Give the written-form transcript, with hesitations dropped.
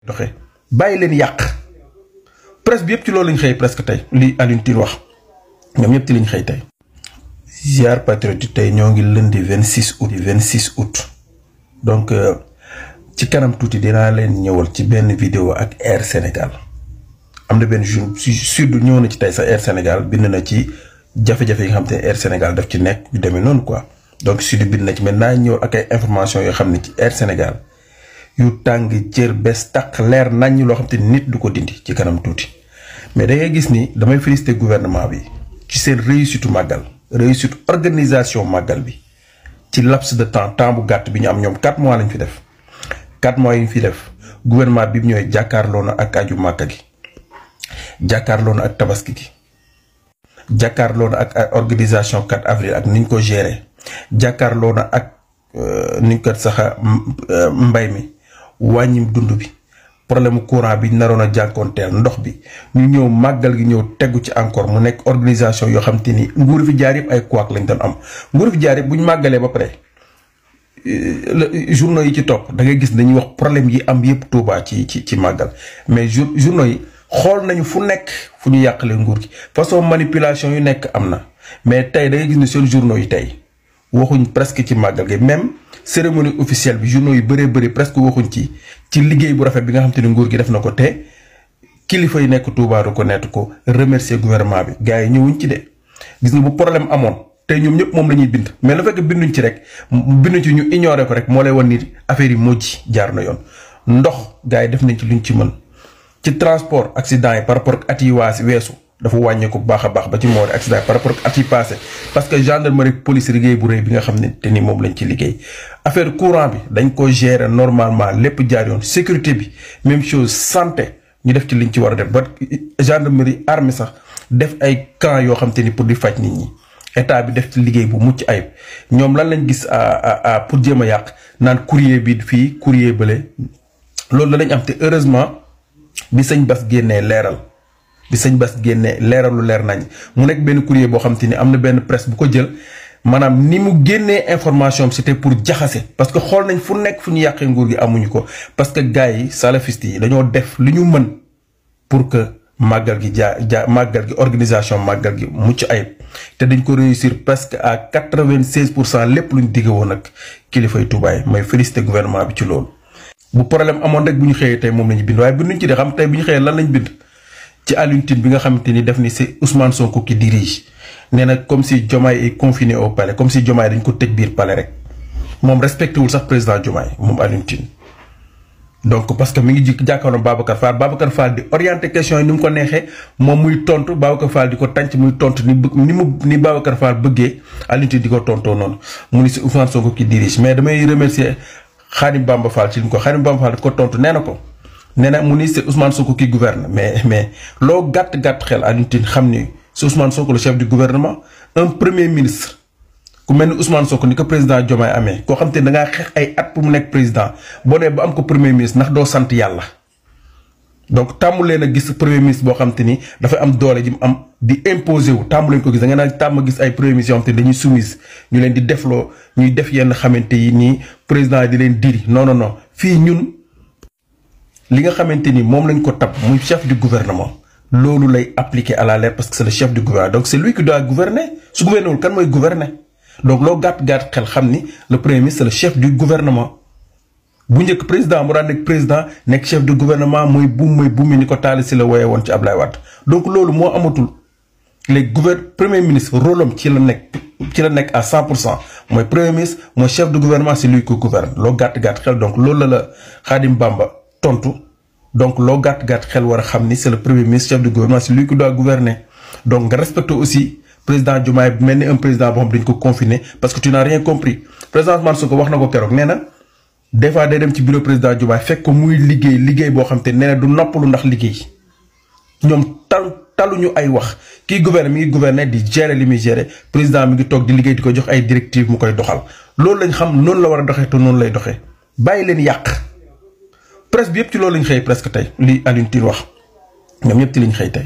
doxee bàyyi leen yàq presse bi yëpp ci loolu lañ xëy presque tey li Alioune Tine wax ñoom ñëpp ci lañ xëy tey. ziar patriotique tey ñoo ngi lundi 26 août donc ci kanam tuuti dinaa leen ñëwal ci benn vidéo ak Air Sénégal am na benn jour sud ñëw na ci tey sax Air Sénégal bind na ci jafe-jafe yi nga xam te ne Air Sénégal daf ci nekk yu demee noonu quoi donc sud bind na ci maintenant ñëw ak ay information yoo xam ne ci Air Sénégal yu tàng jër bés taq leer naññ loo xam te nit du ko dindi ci kanam tuuti mais da ngay gis ni damay féliciter gouvernement bi ci seen réussite màggal réussite organisation màggal bi ci laps de temps bu gàtt bi ñu am ñoom 4 mois lañ fi def 4 mois yi ñu fi def gouvernement bi ñooy jàkkaarloo na ak aju màkka gi jàkkaarloo na ak tabaski gi jàkkaarloo na ak organisation 4 avril ak niñ ko gérer jàkkaarloo na ak niñ ko sax mbay mi wàññim dund bi problème courant bi naroon a jànkoonteel ndox bi ñu ñëw màggal gi ñëw tegu ci encore mu nekk organisation yoo xam te ni nguur fi jaar yëpp ay couac lañ doon am nguur fi jaar yëpp bu ñu màggalee ba pare journaux yi ci topp da ngay gis dañuy wax problème yi am yëpp Touba ci màggal mais journaux yi xool nañu fu nekk fu ñu yàqale nguur gi façon manipulation yu nekk am na mais tey da ngay gis ne seen journaux yi tey waxuñ presque ci màggal gi même cérémonie officielle bi journaux yu bëree bëri presque waxuñ ci liggéey bu rafet bi nga xam te ne nguur gi def na ko te kilifa yi nekk Touba reconnaître ko remercier gouvernement bi gars yi ñëwuñ ci de gis nga bu problème amoon tey ñoom ñëpp moom la ñuy bind mais la fekk binduñ ci rek binduñ ci ñu ignorer ko rek moo lay wan ni affaire yi mujj jaar na yoon ndox gars yi def nañ ci luñ ci mën ci transport accident yi par rapport ak at yi weesu dafa wàññeeku bu baax a baax ba ci moori accident par rapport ak at yi passé parce que gendarmerie police liggéey bu rëy bi nga xam ne te ni moom lañ ci liggéey affaire courant bi dañ ko gérer normalement lépp jaar yoon sécurité bi même chose santé ñu def ci liñ ci war a def ba gendarmerie armée sax def ay camp yoo xam te ni pour di faj nit ñi état bi def ci liggéey bu mucc ayib ñoom lan lañ gis pour jéem a yàq naan courrier bi fii courrier bële loolu la lañ am te heureusement bi sëñ Bass génnee leeral bi sëñ Bass génnee leeralu leer nañ mu nekk benn courrier boo xam te ni am na benn presse bu ko jël maanaam ni mu génnee information c'était pour jaxase parce que xool nañ fu nekk fu ñu yàqee nguur gi amuñu ko parce que gars yi salafiste yi dañoo def li ñu mën pour que màggal gi màggal gi organisation màggal gi mucc ayib te dañ ko réussir presque à 96% lépp luñ digge woon ak kilifay Touba yi may féliciter gouvernement bi ci loolu. bu problème amoon rek bu ñu xëyee tey moom la ñu bind waaye binduñ ci de xam tey bu ñu xëyee lan lañ bind ci Alioune Tine bi nga xamante ni def ni c'est Ousmane Sonko qui dirige nee na comme si Diomaye est confiné au palais comme si Diomaye dañ ko tëj biir palais rek moom respecté wul sax président Diomaye moom Alioune Tine donc parce que mi ngi jàkkaarloo Babacar Fall di orienté question yi ni mu ko neexee moom muy tontu Babacar Fall di ko tànc muy tontu ni Babacar Fall bëggee Alioune Tine di ko tontoo noonu mu ni c'est Ousmane Sonko qui dirige mais damay remercier Khadim Bamba Fall ci li mu ko Khadim Bamba Fall di ko tontu nee na ko. nee na mu ni c'est Ousmane Sonko qui gouverne mais loo gàtt xel Alioune Tine xam ni c'est Ousmane Sonko le chef du gouvernement un premier ministre ku mel ni Ousmane Sonko ni ko président Diomaye amee koo xam te ne da ngaa xeex ay at pour mu nekk président boo dee ba am ko premier ministre ndax doo sant yàlla. donc tàmmu leen a gis premier ministre boo xam te ni dafay am doole ji mu am di imposer wu tàmmu leen ko gis da nga naan tàmm gis ay premier ministre yoo xam te dañuy soumise ñu leen di defloo ñuy def yenn xamante yi nii président di leen diri non fii ñun. li nga xamante ni moom lañ ko tab muy chef du gouvernement loolu lay appliquer à la lettre parce que c'est le chef du gouvernement donc c'est lui qui doit gouverner su gouverner wul kan mooy gouverner donc loo gàtt xel xam ni le premier ministre c'est le chef du gouvernement bu njëkk président mu daan nekk président nekk chef du gouvernement mooy buum ni ko taali si la woyee woon ci Ablaye Wade donc loolu moo amatul les premier ministre rôle am ci la nekk à 100% mooy premier ministre mooy chef du gouvernement c'est lui qui gouverne loo gàtt xel donc loolu la Khadim Bamba tontu donc loo gàtt xel war a xam ni c'est le premier ministre chef du gouvernement c'est lui qui doit gouverner donc nga respecté aussi président Diomaye bi mel ni un président boo xam dañ ko confiné parce que tu n'as rien compris président Ousmane Sonko wax na ko keroog nee na des fois day dem ci bureau président Diomaye fekk ko muy liggéey boo xam te nee na du noppalu ndax liggéey ñoom taluñu ay wax kii gouverner mi ngi gouverner di gérer li muy gérer président mi ngi toog di liggéey di ko jox ay directives mu koy doxal loolu lañ xam noonu la war a doxee te noonu lay doxee bàyyi leen yàq. presse bi yëpp ci loolu lañ xëy presque tey li Alioune Tine wax ñoom ñëpp ci lañ xëy tey.